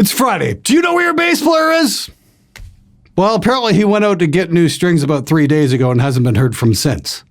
It's Friday. Do you know where your bass player is? Well, apparently he went out to get new strings about 3 days ago and hasn't been heard from since.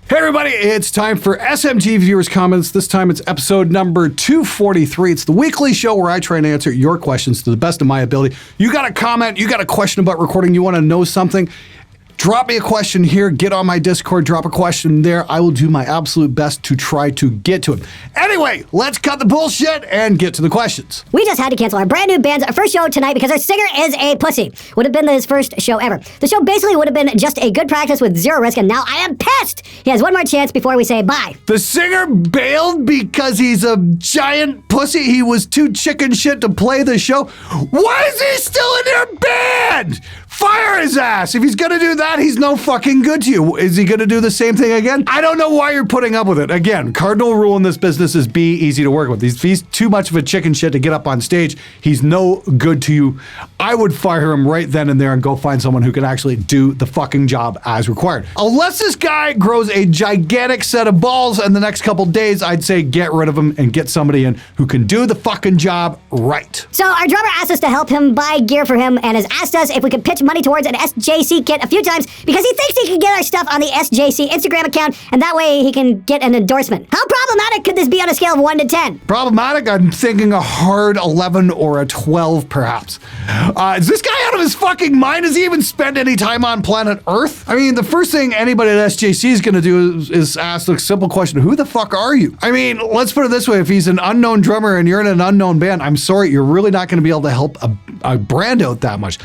Hey everybody, it's time for SMG Viewers Comments. This time it's episode number 243. It's the weekly show where I try and answer your questions to the best of my ability. You got a comment, you got a question about recording, you want to know something, drop me a question here, get on my Discord, drop a question there. I will do my absolute best to try to get to it. Anyway, let's cut the bullshit and get to the questions. We just had to cancel our brand new band's first show tonight because our singer is a pussy. Would have been his first show ever. The show basically would have been just a good practice with zero risk, and now I am pissed! He has one more chance before we say bye. The singer bailed because he's a giant pussy. He was too chicken shit to play the show. Why is he still in your band? Fire his ass. If he's gonna do that, he's no fucking good to you. Is he gonna do the same thing again? I don't know why you're putting up with it. Again, cardinal rule in this business is be easy to work with. If he's too much of a chicken shit to get up on stage, he's no good to you. I would fire him right then and there and go find someone who can actually do the fucking job as required. Unless this guy grows a gigantic set of balls in the next couple days, I'd say get rid of him and get somebody in who can do the fucking job right. So our drummer asked us to help him buy gear for him and has asked us if we could pitch money towards an SJC kit a few times because he thinks he can get our stuff on the SJC Instagram account and that way he can get an endorsement. How problematic could this be on a scale of 1 to 10? Problematic? I'm thinking a hard 11 or a 12 perhaps. Is this guy out of his fucking mind? Does he even spend any time on planet Earth? I mean, the first thing anybody at SJC is gonna do is ask the simple question, who the fuck are you? I mean, let's put it this way, if he's an unknown drummer and you're in an unknown band, I'm sorry, you're really not gonna be able to help a brand out that much.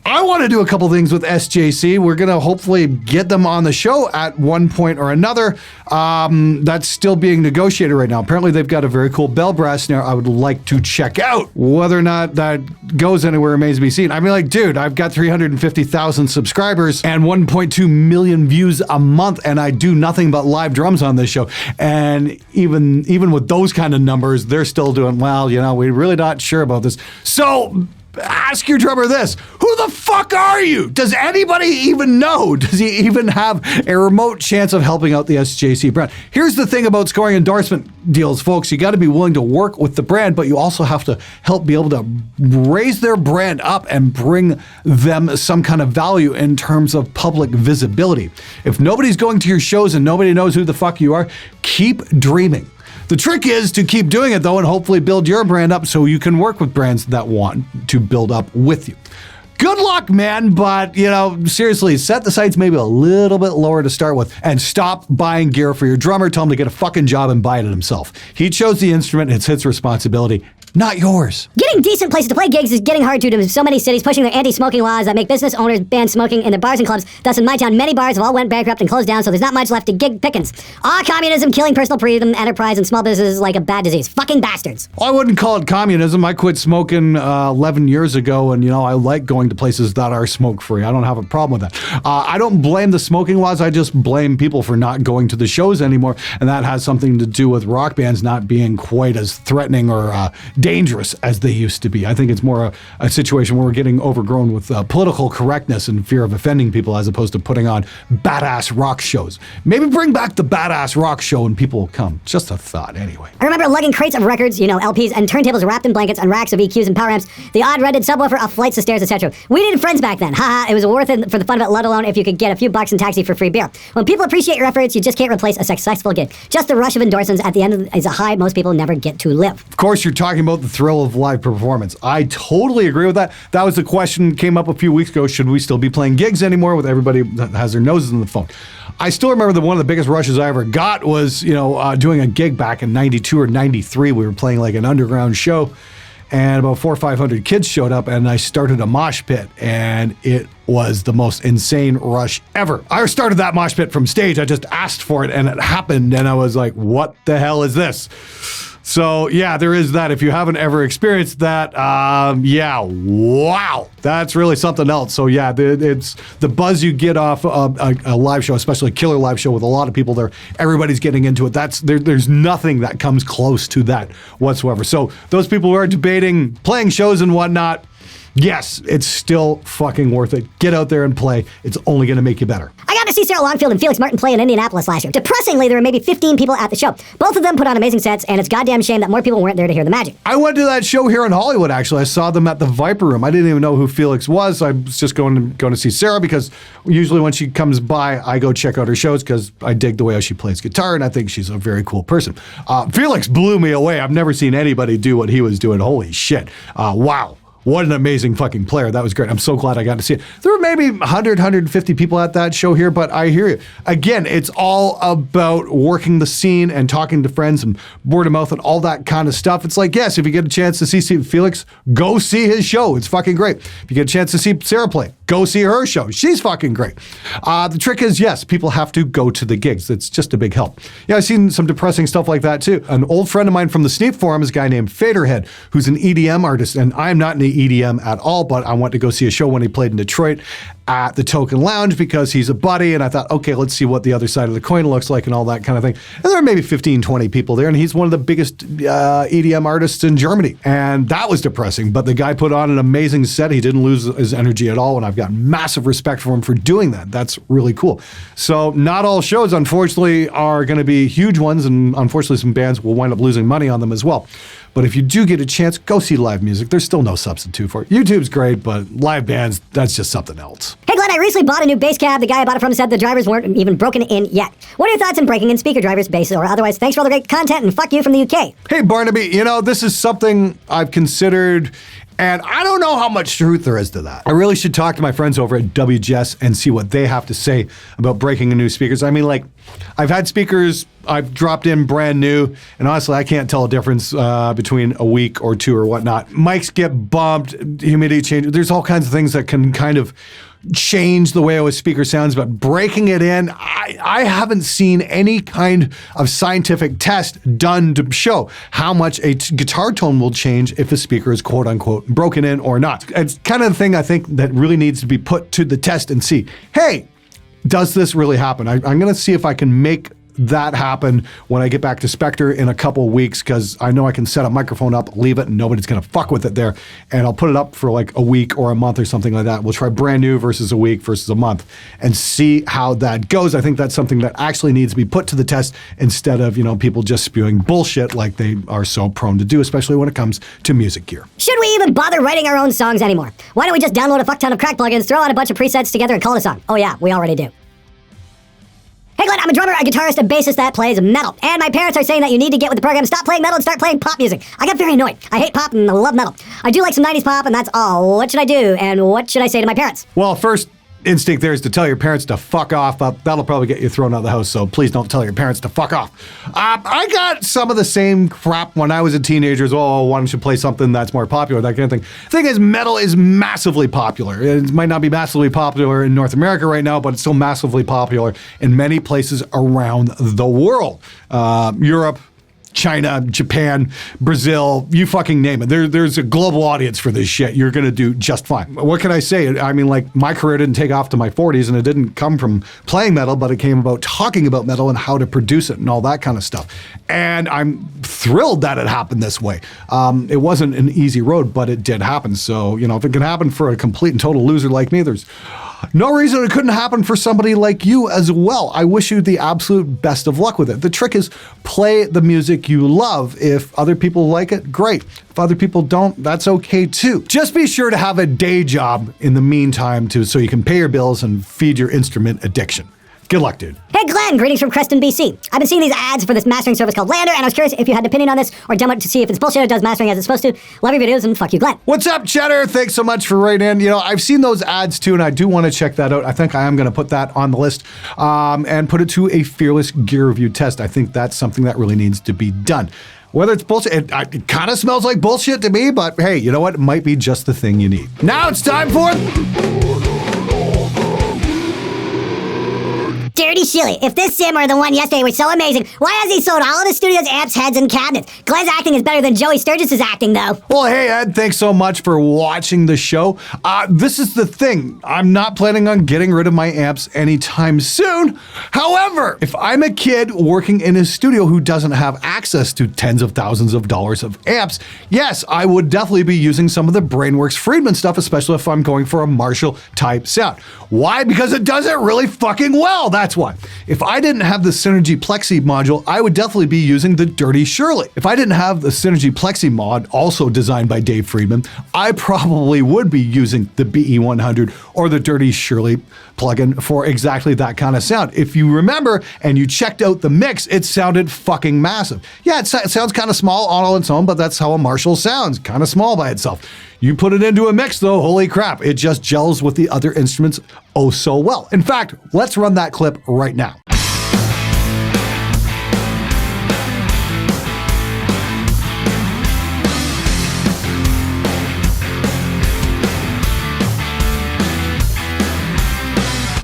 I want to do a couple things with SJC. We're going to hopefully get them on the show at one point or another. That's still being negotiated right now. Apparently they've got a very cool bell brass snare I would like to check out. Whether or not that goes anywhere remains to be seen. I mean, like, dude, I've got 350,000 subscribers and 1.2 million views a month, and I do nothing but live drums on this show. And even with those kind of numbers, they're still doing, well, you know, we're really not sure about this. So ask your drummer this, who the fuck are you? Does anybody even know? Does he even have a remote chance of helping out the SJC brand? Here's the thing about scoring endorsement deals, folks. You got to be willing to work with the brand, but you also have to help be able to raise their brand up and bring them some kind of value in terms of public visibility. If nobody's going to your shows and nobody knows who the fuck you are, keep dreaming. The trick is to keep doing it, though, and hopefully build your brand up so you can work with brands that want to build up with you. Good luck, man, but, you know, seriously, set the sights maybe a little bit lower to start with and stop buying gear for your drummer. Tell him to get a fucking job and buy it himself. He chose the instrument. It's his responsibility, not yours. Getting decent places to play gigs is getting hard due to so many cities pushing their anti-smoking laws that make business owners ban smoking in their bars and clubs. Thus, in my town, many bars have all went bankrupt and closed down, so there's not much left to gig pickings. Communism, killing personal freedom, enterprise, and small businesses like a bad disease. Fucking bastards. Well, I wouldn't call it communism. I quit smoking 11 years ago, and, you know, I like going to places that are smoke-free. I don't have a problem with that. I don't blame the smoking laws. I just blame people for not going to the shows anymore, and that has something to do with rock bands not being quite as threatening or dangerous as they used to be. I think it's more a situation where we're getting overgrown with political correctness and fear of offending people as opposed to putting on badass rock shows. Maybe bring back the badass rock show and people will come. Just a thought, anyway. I remember lugging crates of records, you know, LPs, and turntables wrapped in blankets on racks of EQs and power amps, the odd rented subwoofer up flights of stairs, etc. We needed friends back then. Haha, it was worth it for the fun of it, let alone if you could get a few bucks in taxi for free beer. When people appreciate your efforts, you just can't replace a successful gig. Just the rush of endorsements at the end is a high most people never get to live. Of course, you're talking about the thrill of live performance. I totally agree with that. That was the question came up a few weeks ago. Should we still be playing gigs anymore with everybody that has their noses in the phone? I still remember that one of the biggest rushes I ever got was, you know, doing a gig back in 92 or 93. We were playing like an underground show and about 400 or 500 kids showed up and I started a mosh pit and it was the most insane rush ever. I started that mosh pit from stage. I just asked for it and it happened and I was like, what the hell is this? So yeah, there is that. If you haven't ever experienced that, yeah, wow, that's really something else. So yeah, it's the buzz you get off a live show, especially a killer live show with a lot of people there. Everybody's getting into it. There's nothing that comes close to that whatsoever. So those people who are debating playing shows and whatnot, yes, it's still fucking worth it. Get out there and play. It's only going to make you better. I got to see Sarah Longfield and Felix Martin play in Indianapolis last year. Depressingly, there were maybe 15 people at the show. Both of them put on amazing sets, and it's goddamn shame that more people weren't there to hear the magic. I went to that show here in Hollywood, actually. I saw them at the Viper Room. I didn't even know who Felix was. I was just going to see Sarah because usually when she comes by, I go check out her shows because I dig the way she plays guitar, and I think she's a very cool person. Felix blew me away. I've never seen anybody do what he was doing. Holy shit. Wow. What an amazing fucking player. That was great. I'm so glad I got to see it. There were maybe 100, 150 people at that show here, but I hear you. Again, it's all about working the scene and talking to friends and word of mouth and all that kind of stuff. It's like, yes, if you get a chance to see Felix, go see his show. It's fucking great. If you get a chance to see Sarah play, go see her show. She's fucking great. The trick is, yes, people have to go to the gigs. It's just a big help. Yeah, I've seen some depressing stuff like that too. An old friend of mine from the Sneap Forum is a guy named Faderhead, who's an EDM artist, and I'm not in the EDM at all, but I went to go see a show when he played in Detroit at the Token Lounge because he's a buddy, and I thought, okay, let's see what the other side of the coin looks like and all that kind of thing. And there were maybe 15, 20 people there, and he's one of the biggest EDM artists in Germany. And that was depressing, but the guy put on an amazing set. He didn't lose his energy at all, and I've got massive respect for him for doing that. That's really cool. So not all shows, unfortunately, are going to be huge ones, and unfortunately some bands will wind up losing money on them as well. But if you do get a chance, go see live music. There's still no substitute for it. YouTube's great, but live bands, that's just something else. Hey Glenn, I recently bought a new bass cab. The guy I bought it from said the drivers weren't even broken in yet. What are your thoughts on breaking in speaker drivers, bass, or otherwise? Thanks for all the great content, and fuck you from the UK. Hey Barnaby, you know, this is something I've considered, and I don't know how much truth there is to that. I really should talk to my friends over at WGS and see what they have to say about breaking in new speakers. I mean, like, I've had speakers I've dropped in brand new, and honestly, I can't tell a difference between a week or two or whatnot. Mics get bumped, humidity change. There's all kinds of things that can kind of change the way a speaker sounds, but breaking it in, I haven't seen any kind of scientific test done to show how much a guitar tone will change if a speaker is quote unquote broken in or not. It's kind of the thing I think that really needs to be put to the test and see, hey, does this really happen? I'm going to see if I can make that happen when I get back to Spectre in a couple weeks, because I know I can set a microphone up, leave it, and nobody's going to fuck with it there. And I'll put it up for like a week or a month or something like that. We'll try brand new versus a week versus a month and see how that goes. I think that's something that actually needs to be put to the test instead of, you know, people just spewing bullshit like they are so prone to do, especially when it comes to music gear. Should we even bother writing our own songs anymore? Why don't we just download a fuck ton of crack plugins, throw out a bunch of presets together, and call it a song? Oh yeah, we already do. Hey Glenn, I'm a drummer, a guitarist, and bassist that plays metal. And my parents are saying that you need to get with the program, stop playing metal, and start playing pop music. I got very annoyed. I hate pop and I love metal. I do like some 90s pop, and that's all. What should I do? And what should I say to my parents? Well, first instinct there is to tell your parents to fuck off. That'll probably get you thrown out of the house, so please don't tell your parents to fuck off. I got some of the same crap when I was a teenager as well. Why don't you play something that's more popular, that kind of thing. The thing is, metal is massively popular. It might not be massively popular in North America right now, but it's still massively popular in many places around the world. Europe, China, Japan, Brazil, you fucking name it. There's a global audience for this shit. You're going to do just fine. What can I say? I mean, like, my career didn't take off to my 40s, and it didn't come from playing metal, but it came about talking about metal and how to produce it and all that kind of stuff. And I'm thrilled that it happened this way. It wasn't an easy road, but it did happen. So, you know, if it can happen for a complete and total loser like me, there's no reason it couldn't happen for somebody like you as well. I wish you the absolute best of luck with it. The trick is play the music you love. If other people like it, great. If other people don't, that's okay too. Just be sure to have a day job in the meantime so you can pay your bills and feed your instrument addiction. Good luck, dude. Hey Glenn, greetings from Creston, BC. I've been seeing these ads for this mastering service called Lander, and I was curious if you had an opinion on this or demo it to see if it's bullshit or does mastering as it's supposed to. Love your videos, and fuck you, Glenn. What's up, Cheddar? Thanks so much for writing in. You know, I've seen those ads too, and I do want to check that out. I think I am going to put that on the list and put it to a fearless gear review test. I think that's something that really needs to be done. Whether it's bullshit, it kind of smells like bullshit to me, but hey, you know what? It might be just the thing you need. Now it's time for... Dirty Shilly. If this sim or the one yesterday were so amazing, why has he sold all of the studio's amps, heads, and cabinets? Glenn's acting is better than Joey Sturgis's acting, though. Well, hey, Ed, thanks so much for watching the show. This is the thing. I'm not planning on getting rid of my amps anytime soon. However, if I'm a kid working in a studio who doesn't have access to tens of thousands of dollars of amps, yes, I would definitely be using some of the Brainworks Friedman stuff, especially if I'm going for a Marshall-type sound. Why? Because it does it really fucking well, that's why. If I didn't have the Synergy Plexi module, I would definitely be using the Dirty Shirley. If I didn't have the Synergy Plexi mod, also designed by Dave Friedman, I probably would be using the BE100 or the Dirty Shirley plugin for exactly that kind of sound. If you remember and you checked out the mix, it sounded fucking massive. Yeah, it sounds kind of small on its own, but that's how a Marshall sounds, kind of small by itself. You put it into a mix though, holy crap, it just gels with the other instruments oh so well. In fact, let's run that clip right now.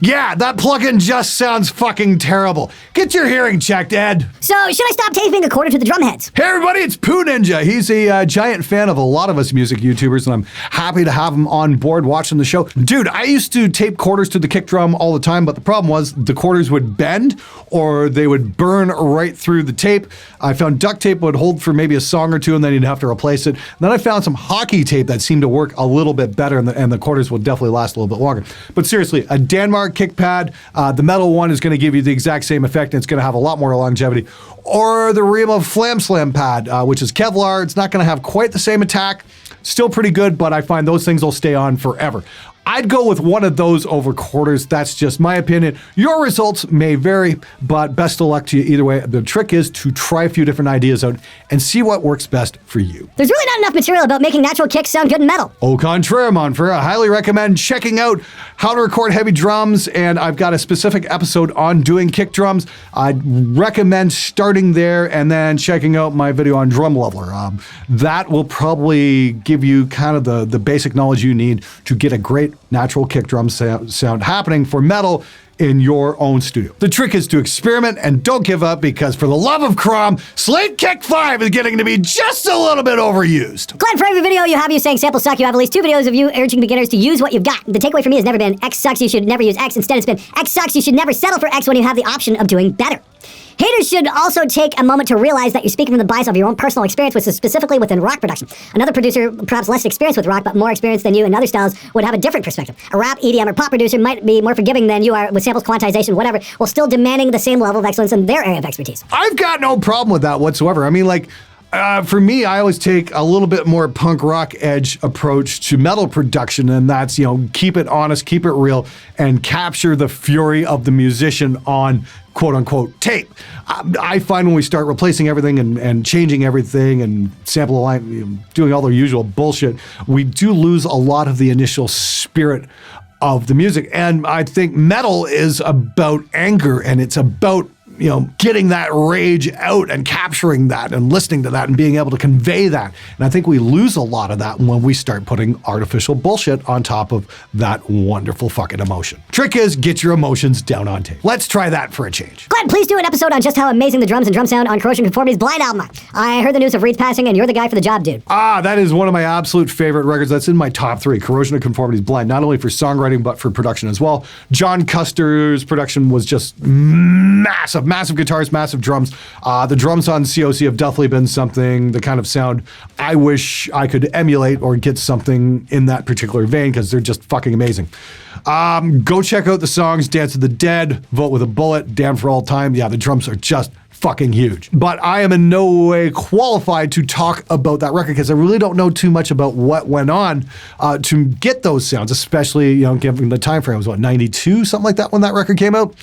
Yeah, that plugin just sounds fucking terrible. Get your hearing checked, Ed. So, should I stop taping a quarter to the drum heads? Hey everybody, it's Poo Ninja. He's a giant fan of a lot of us music YouTubers, and I'm happy to have him on board watching the show. Dude, I used to tape quarters to the kick drum all the time, but the problem was the quarters would bend or they would burn right through the tape. I found duct tape would hold for maybe a song or two, and then you'd have to replace it. And then I found some hockey tape that seemed to work a little bit better, and the quarters would definitely last a little bit longer. But seriously, a Danmark kick pad, the metal one is going to give you the exact same effect, and it's going to have a lot more longevity. Or the Rima Flam Slam pad, which is Kevlar. It's not going to have quite the same attack. Still pretty good, but I find those things will stay on forever. I'd go with one of those over quarters. That's just my opinion. Your results may vary, but best of luck to you either way. The trick is to try a few different ideas out and see what works best for you. There's really not enough material about making natural kicks sound good in metal. Au contraire, mon frere. I highly recommend checking out how to record heavy drums, and I've got a specific episode on doing kick drums. I'd recommend starting there and then checking out my video on Drum Leveler. That will probably give you kind of the basic knowledge you need to get a great natural kick drum sound happening for metal in your own studio. The trick is to experiment and don't give up, because for the love of Crom, Slate Kick 5 is getting to be just a little bit overused. Glenn, for every video you have you saying samples suck, you have at least 2 videos of you urging beginners to use what you've got. The takeaway for me has never been X sucks, you should never use X. Instead, it's been X sucks, you should never settle for X when you have the option of doing better. Haters should also take a moment to realize that you're speaking from the bias of your own personal experience, which is specifically within rock production. Another producer, perhaps less experienced with rock, but more experienced than you in other styles, would have a different perspective. A rap, EDM, or pop producer might be more forgiving than you are with samples, quantization, whatever, while still demanding the same level of excellence in their area of expertise. I've got no problem with that whatsoever. I mean, like, for me, I always take a little bit more punk rock edge approach to metal production, and that's, keep it honest, keep it real, and capture the fury of the musician on quote-unquote tape. I find when we start replacing everything and changing everything and sample align, doing all the usual bullshit, we do lose a lot of the initial spirit of the music. And I think metal is about anger, and it's about getting that rage out and capturing that and listening to that and being able to convey that. And I think we lose a lot of that when we start putting artificial bullshit on top of that wonderful fucking emotion. Trick is, get your emotions down on tape. Let's try that for a change. Glenn, please do an episode on just how amazing the drums and drum sound on Corrosion Conformity's Blind album are. I heard the news of Reed's passing, and you're the guy for the job, dude. That is one of my absolute favorite records. That's in my top 3. Corrosion of Conformity's Blind, not only for songwriting, but for production as well. John Custer's production was just massive. Massive guitars, massive drums. The drums on COC have definitely been something, the kind of sound I wish I could emulate or get something in that particular vein, because they're just fucking amazing. Go check out the songs Dance of the Dead, Vote with a Bullet, Damn for All Time. Yeah, the drums are just fucking huge. But I am in no way qualified to talk about that record, because I really don't know too much about what went on to get those sounds, especially, given the time frame was 92, something like that when that record came out.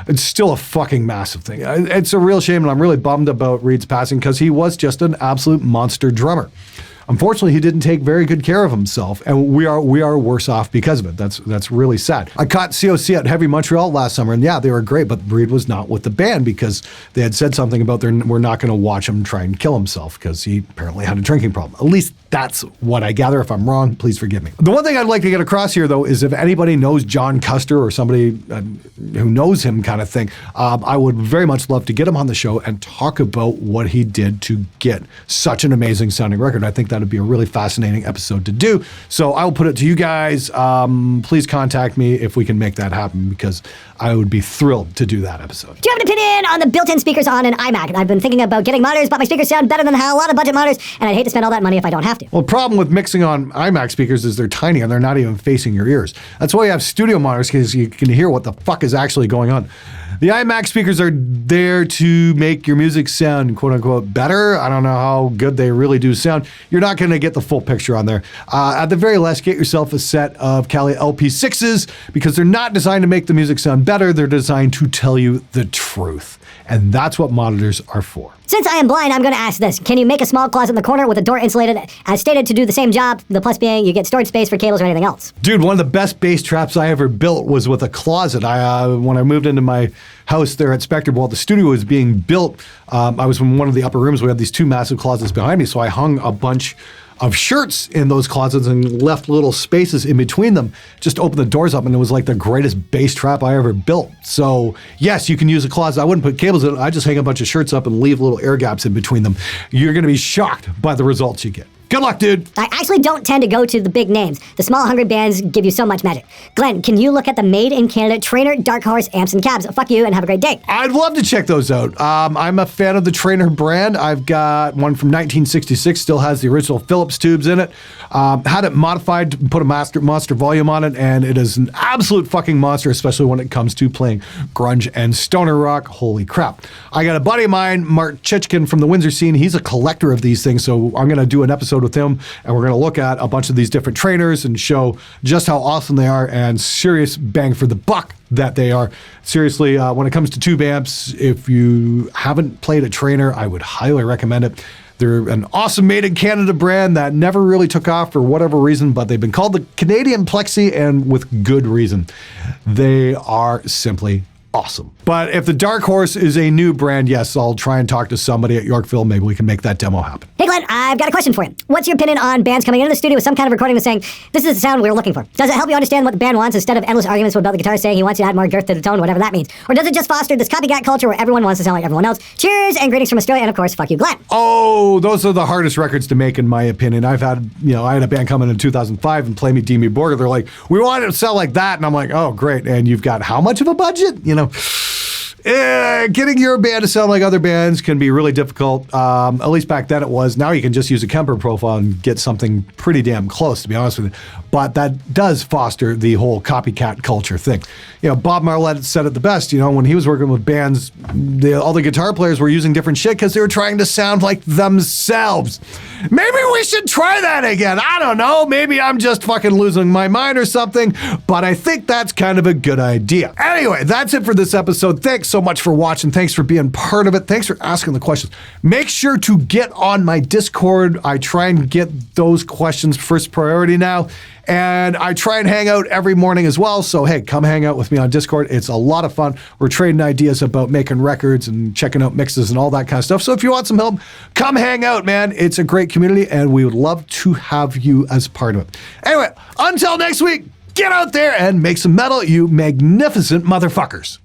It's still a fucking massive thing. It's a real shame, and I'm really bummed about Reed's passing, because he was just an absolute monster drummer. unfortunately, he didn't take very good care of himself, and we are worse off because of it. That's really sad. I caught COC at Heavy Montreal last summer, and yeah, they were great, but Breed was not with the band because they had said something about we're not going to watch him try and kill himself because he apparently had a drinking problem. At least that's what I gather. If I'm wrong, please forgive me. The one thing I'd like to get across here, though, is if anybody knows John Custer or somebody who knows him kind of thing, I would very much love to get him on the show and talk about what he did to get such an amazing sounding record. I think that would be a really fascinating episode to do. So I will put it to you guys. Please contact me if we can make that happen, because I would be thrilled to do that episode. Do you have an opinion on the built-in speakers on an iMac? I've been thinking about getting monitors, but my speakers sound better than a lot of budget monitors, and I'd hate to spend all that money if I don't have to. Well, the problem with mixing on iMac speakers is they're tiny and they're not even facing your ears. That's why you have studio monitors, because you can hear what the fuck is actually going on. The iMac speakers are there to make your music sound, quote unquote, better. I don't know how good they really do sound. You're not going to get the full picture on there. At the very least, get yourself a set of Kali LP6s, because they're not designed to make the music sound better. They're designed to tell you the truth. And that's what monitors are for. Since I am blind, I'm going to ask this. Can you make a small closet in the corner with a door insulated as stated to do the same job? The plus being you get storage space for cables or anything else. Dude, one of the best bass traps I ever built was with a closet. When I moved into my house there at Spectre, while the studio was being built, I was in one of the upper rooms. We had these two massive closets behind me, so I hung a bunch of shirts in those closets and left little spaces in between them. Just opened the doors up, and it was like the greatest bass trap I ever built. So yes, you can use a closet. I wouldn't put cables in it. I just hang a bunch of shirts up and leave little air gaps in between them. You're going to be shocked by the results you get. Good luck, dude. I actually don't tend to go to the big names. The small, hungry bands give you so much magic. Glenn, can you look at the Made in Canada Trainer, Dark Horse, amps, and cabs? Fuck you, and have a great day. I'd love to check those out. I'm a fan of the Trainer brand. I've got one from 1966, still has the original Phillips tubes in it. Had it modified to put a monster volume on it, and it is an absolute fucking monster, especially when it comes to playing grunge and stoner rock. Holy crap. I got a buddy of mine, Mark Chichkin from the Windsor scene. He's a collector of these things, so I'm going to do an episode with him, and we're going to look at a bunch of these different trainers and show just how awesome they are and serious bang for the buck that they are. Seriously, when it comes to tube amps, if you haven't played a trainer, I would highly recommend it. They're an awesome Made in Canada brand that never really took off for whatever reason, but they've been called the Canadian Plexi, and with good reason. They are simply awesome. But if the Dark Horse is a new brand, yes, I'll try and talk to somebody at Yorkville. Maybe we can make that demo happen. Hey Glenn, I've got a question for you. What's your opinion on bands coming into the studio with some kind of recording that's saying, this is the sound we're looking for? Does it help you understand what the band wants instead of endless arguments about the guitar saying he wants you to add more girth to the tone, whatever that means? Or does it just foster this copycat culture where everyone wants to sound like everyone else? Cheers and greetings from Australia, and of course, fuck you, Glenn. Oh, those are the hardest records to make, in my opinion. I had a band come in 2005 and play me Demi Borger. They're like, we want it to sound like that. And I'm like, oh, great. And you've got how much of a budget? Getting your band to sound like other bands can be really difficult. At least back then it was. Now you can just use a Kemper profile and get something pretty damn close, to be honest with you. But that does foster the whole copycat culture thing. Bob Marlette said it the best. When he was working with bands, all the guitar players were using different shit because they were trying to sound like themselves. Maybe we should try that again. I don't know. Maybe I'm just fucking losing my mind or something, but I think that's kind of a good idea. Anyway, that's it for this episode. Thanks so much for watching. Thanks for being part of it. Thanks for asking the questions. Make sure to get on my Discord. I try and get those questions first priority now. And I try and hang out every morning as well. So, hey, come hang out with me on Discord. It's a lot of fun. We're trading ideas about making records and checking out mixes and all that kind of stuff. So if you want some help, come hang out, man. It's a great community, and we would love to have you as part of it. Anyway, until next week, get out there and make some metal, you magnificent motherfuckers.